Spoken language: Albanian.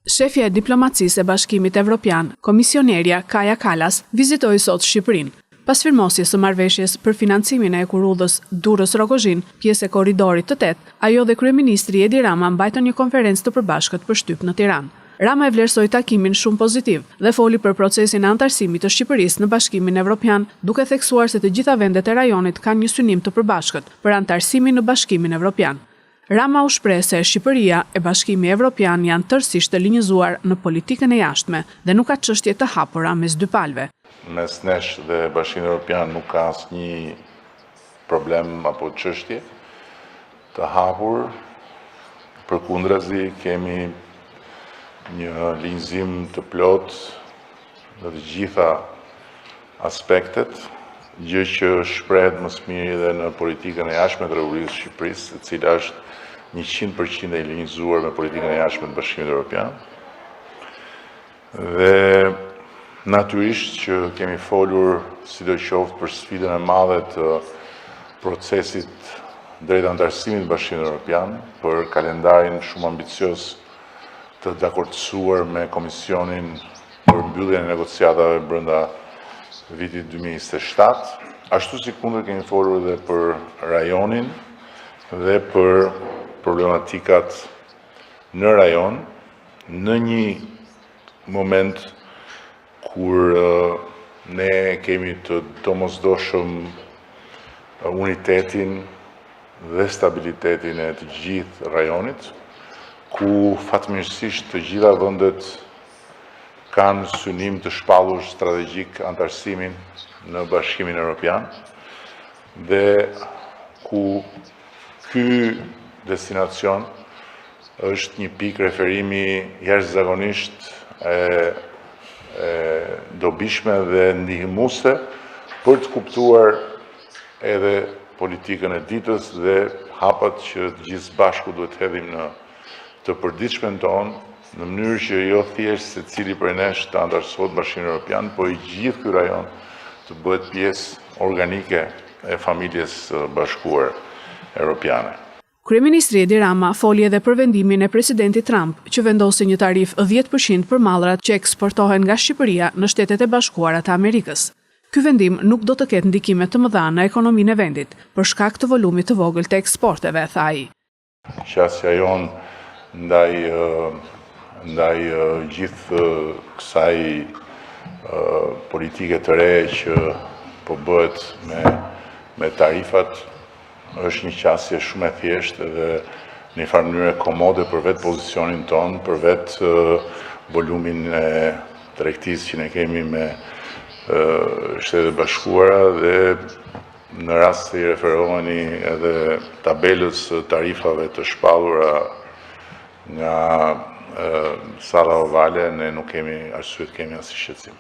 Shefja e diplomacisë e Bashkimit Evropian, komisionerja Kaja Kallas, vizitoi sot Shqipërinë. Pas firmosjes së marrëveshjes për financimin e ekurudhës Durrës-Rogozhin, pjesë e korridorit të 8, ajo dhe kryeministri Edi Rama mbajtën një konferencë të përbashkët për shtyp në Tiranë. Rama e vlerësoi takimin shumë pozitiv dhe foli për procesin e antarësimit të Shqipërisë në Bashkimin Evropian, duke theksuar se të gjitha vendet e rajonit kanë një synim të përbashkët për antarësimin në Bashkimin Evropian. Rama u shpreh se Shqipëria e Bashkimi Evropian janë tërësisht të linjëzuar në politikën e jashtme dhe nuk ka çështje të hapura mes dy palëve. Mes nesh dhe Bashkimit Evropian nuk ka asnjë problem apo çështje të hapur. Përkundrazi, kemi një linjëzim të plot në të gjitha aspektet, gjë që shprehet më së miri edhe në politikën e jashtme të Republikës së Shqipërisë, e cila është 100% e linjëzuar me politikën e jashtme të Bashkimit Evropian. Dhe natyrisht që kemi folur sidoqoftë për sfidën e madhe të procesit drejt antarësimit të Bashkimit Evropian, për kalendarin shumë ambicios të dakordsuar me Komisionin për mbylljen e negociatave brenda vitit 2027, ashtu si kundër kemi folur edhe për rajonin dhe për problematikat në rajon, në një moment kur ne kemi të domosdoshëm unitetin dhe stabilitetin e të gjithë rajonit, ku fatmirësisht të gjitha vendet kanë synim të shpallur strategjik antarësimin në Bashkimin Evropian dhe ku ky destinacion është një pikë referimi jashtëzakonisht e dobishme dhe ndihmuese për të kuptuar edhe politikën e ditës dhe hapat që të gjithë bashku duhet hedhim në të përditshmen tonë, në mënyrë që jo thjesht se cili prej nesh të antarësohet Bashkimin Evropian, po i gjithë ky rajon të bëhet pjesë organike e familjes bashkuar evropiane. Kryeministri Edi Rama foli edhe për vendimin e presidentit Trump që vendosi një tarifë 10% për mallrat që eksportohen nga Shqipëria në Shtetet e Bashkuara të Amerikës. Ky vendim nuk do të ketë ndikime të mëdha në ekonominë e vendit për shkak të volumit të vogël të eksporteve, tha ai. Qasja jon ndaj gjithë kësaj politike të re që po bëhet me tarifat është një qasje shumë e thjeshtë dhe në një farë mënyrë komode për vetë pozicionin tonë, për vetë volumin e tregtisë që ne kemi me Shtetet e Bashkuara dhe në rast se i referoheni edhe tabelës tarifave të shpallura nga sala ovale, ne nuk kemi arsye të kemi asnjë shqetësim.